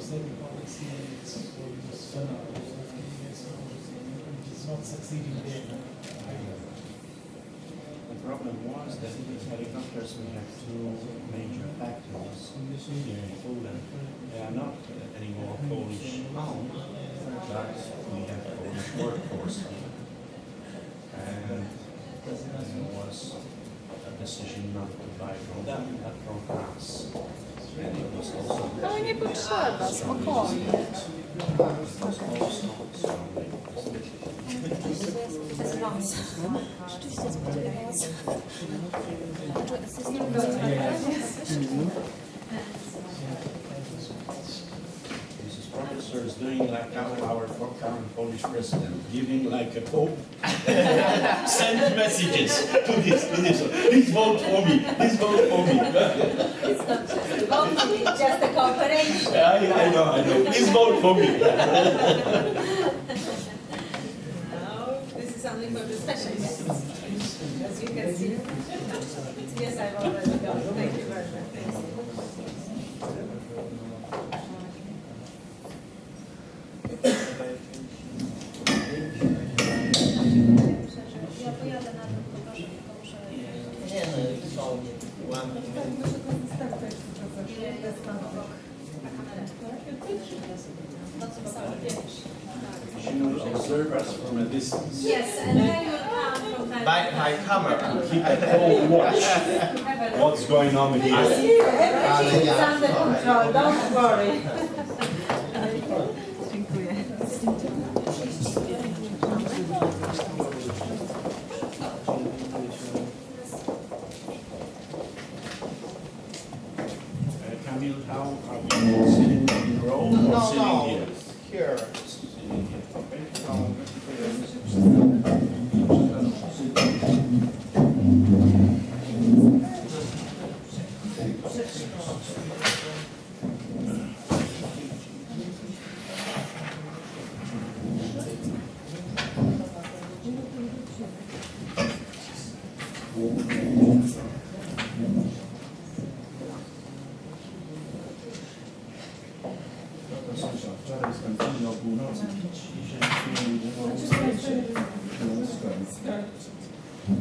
it's not succeeding there. The problem was that these helicopters, we have two major factories here in Poland. They are not anymore Polish owned, but we have Polish workforce here. And there was a decision not to buy from them, but from us. And it was also Ale nie potrzeba, spokojnie. Rzeczywiście jest poczekający. Mrs. Professor is doing like our current Polish president, giving like a pope, send messages to this, please vote for me, please vote for me. It's not just voting, it's just a cooperation. I know, please vote for me. No, this is only for the special guests. As you can see. Yes, I've already gone. Thank you very much. Thank you. Ja pojadę na to, proszę, tylko muszę... Nie, no, są łamki. Ile jest pan obok? Na kamerę. No co samo, wiesz. She will observe us from a distance. Yes, and then you'll come from time By camera. Keep a close watch. What's going on here? Everything is under control, don't worry. Dziękuję. Camille, how are we sitting in a row or sitting here? Here. Sitting here. Okay. Wczoraj skończyli o północy pić i się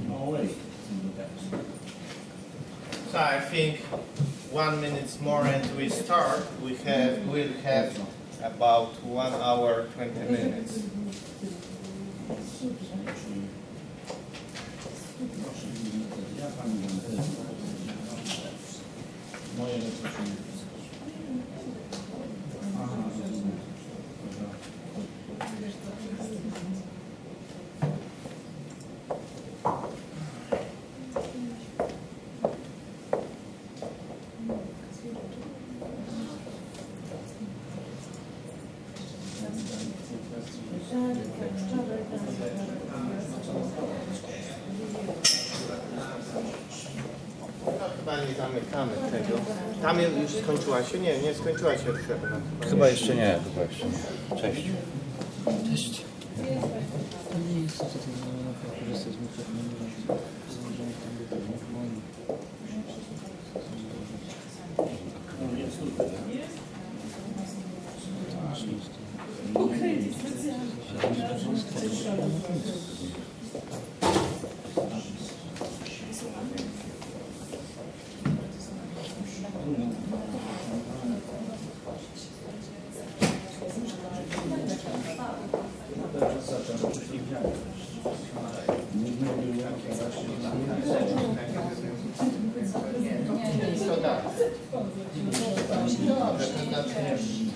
no way. So I think 1 minute more and we start. We'll have about 1 hour 20 minutes. Ja pani będę. Moje lecą. Chyba nie zamykamy tego. Tam już skończyła się? Nie skończyła się przerwa. Chyba jeszcze nie, chyba jeszcze nie. Cześć. Cześć. Nie jest to korzystać z mikrofonu.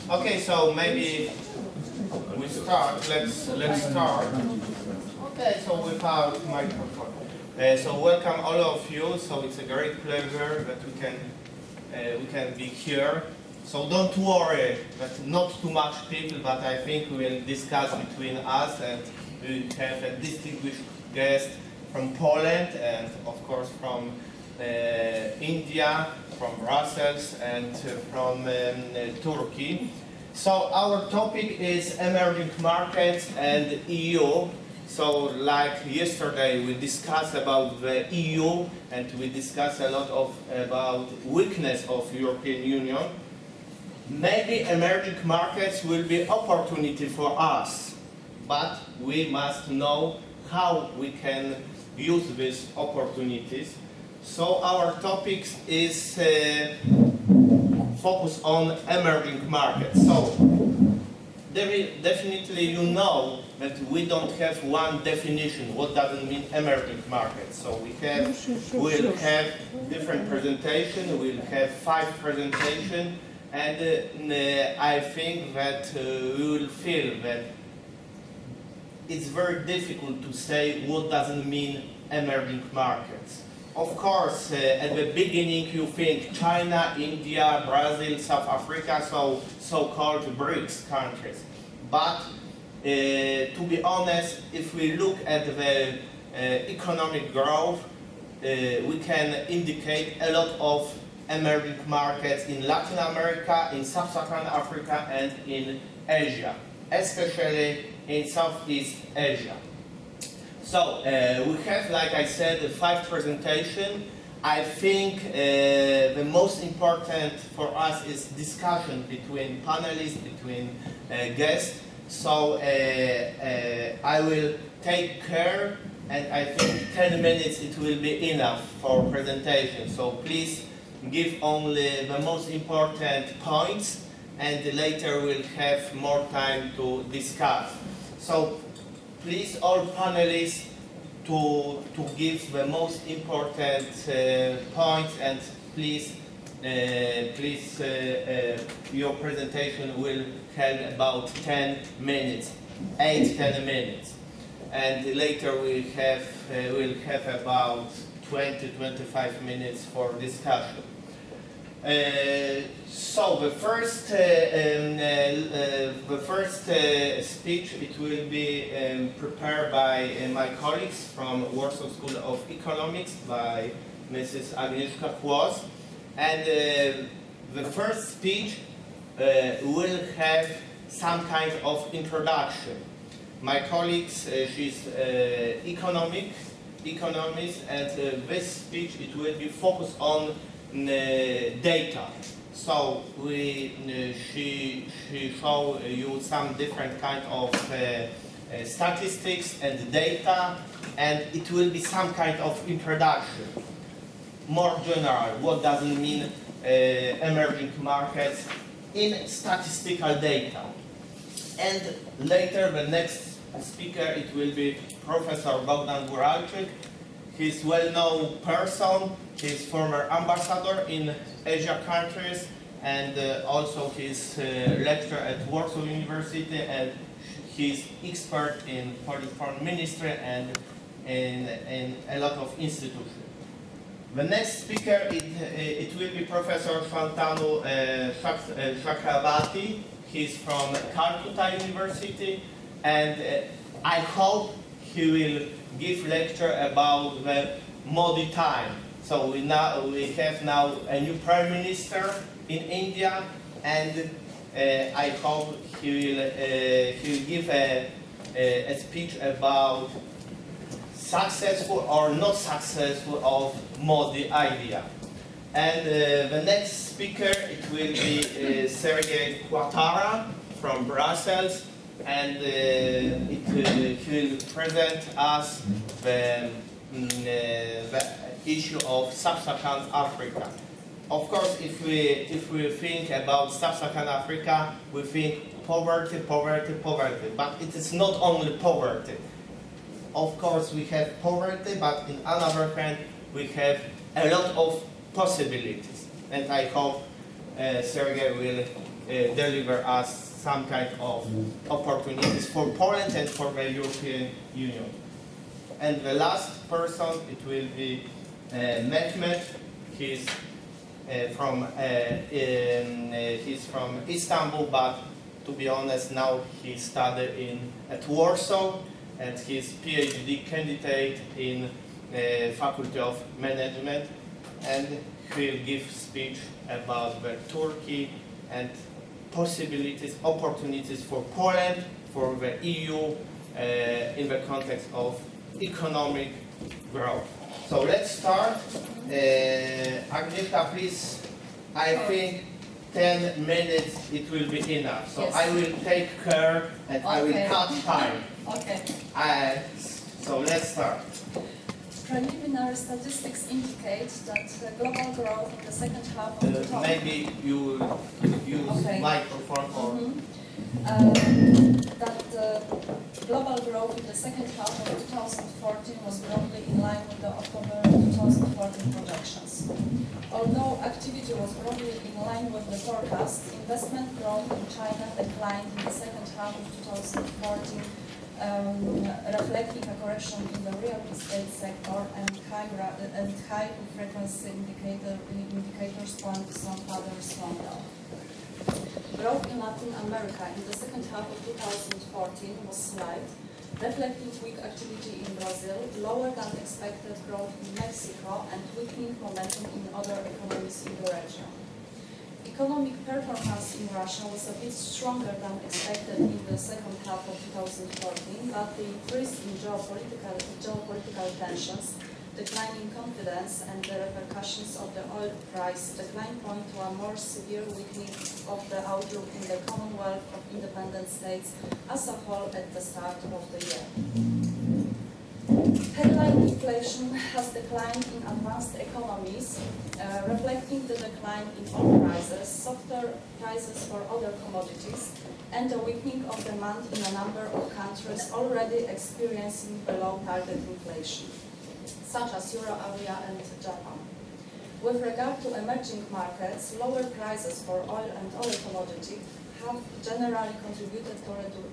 Okay, so maybe we start. Let's start. Okay, so without microphone. So welcome all of you. So it's a great pleasure that we can be here. So don't worry that not too much people, but I think we will discuss between us, and we have a distinguished guest from Poland and of course from India, from Brussels and from Turkey. So our topic is emerging markets and EU. So like yesterday we discussed about the EU and we discussed a lot about weakness of European Union. maybe emerging markets will be opportunity for us, but we must know how we can use these opportunities. So our topic is focus on emerging markets. So definitely you know that we don't have one definition. What does it mean emerging markets? So we'll have different presentation. We'll have 5 presentation, and I think that we will feel that it's very difficult to say what does it mean emerging markets. Of course, at the beginning you think China, India, Brazil, South Africa, so-called BRICS countries. But to be honest, if we look at the economic growth, we can indicate a lot of emerging markets in Latin America, in Sub-Saharan Africa, and in Asia, especially in Southeast Asia. So we have, like I said, 5 presentations. I think the most important for us is discussion between panelists, between guests. So I will take care, and I think 10 minutes it will be enough for presentation. So please give only the most important points, and later we'll have more time to discuss. So please, all panelists, to give the most important points, and please, your presentation will have about 10 minutes, 8-10 minutes, and later we'll have about 20-25 minutes for discussion. So the first speech, it will be prepared by my colleagues from Warsaw School of Economics, by Mrs. Agnieszka Kłos, and the first speech will have some kind of introduction. My colleagues, she's economist, and this speech, it will be focused on data. So she show you some different kind of statistics and data, and it will be some kind of introduction. More general, what does it mean emerging markets in statistical data. And later, the next speaker, it will be Professor Bogdan Guralczyk. He's a well-known person. He's former ambassador in Asia countries, and also he's lecturer at Warsaw University, and he's expert in foreign ministry and in a lot of institutions. The next speaker, it will be Professor Shantanu Chakrabarti. He's from Calcutta University, and I hope he will give lecture about the Modi time. So we have now a new Prime Minister in India, and I hope he will give a speech about successful or not successful of Modi idea. And the next speaker, it will be Sergei Quatara from Brussels, and he will present us the issue of Sub-Saharan Africa. Of course, if we think about Sub-Saharan Africa, we think poverty, but it is not only poverty. Of course, we have poverty, but in another hand, we have a lot of possibilities. And I hope Sergei will deliver us some kind of opportunities for Poland and for the European Union. And the last person, it will be Mehmet. He's from Istanbul, but to be honest, now he studied at Warsaw, and he's PhD candidate in Faculty of Management, and he'll give speech about the Turkey and possibilities, opportunities for Poland, for the EU in the context of economic growth. So let's start. Agnieszka, please. I think 10 minutes it will be enough. So Yes. I will take care and I will Okay. cut time. Okay. So let's start. Preliminary statistics indicate that global growth in the second half of the Maybe you use Okay. microphone or that global growth in the second half of 2014 was broadly in line with the October 2014 projections. Although activity was broadly in line with the forecast, investment growth in China declined in the second half of 2014, reflecting a correction in the real estate sector and high frequency indicators point to some further slowdown. Growth in Latin America in the second half of 2014 was slight, reflecting weak activity in Brazil, lower than expected growth in Mexico, and weakening momentum in other economies in the region. Economic performance in Russia was a bit stronger than expected in the second half of 2014, but the increase in geopolitical tensions, declining confidence, and the repercussions of the oil price decline point to a more severe weakening of the outlook in the Commonwealth of Independent States as a whole at the start of the year. Headline inflation has declined in advanced economies, reflecting the decline in oil prices, softer prices for other commodities, and the weakening of demand in a number of countries already experiencing below target inflation, such as Euro area and Japan. With regard to emerging markets, lower prices for oil and other commodities have generally contributed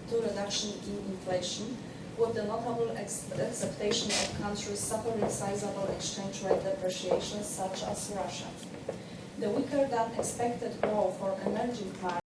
to reduction in inflation, with the notable acceptation of countries suffering sizable exchange rate depreciation, such as Russia. The weaker than expected growth for emerging markets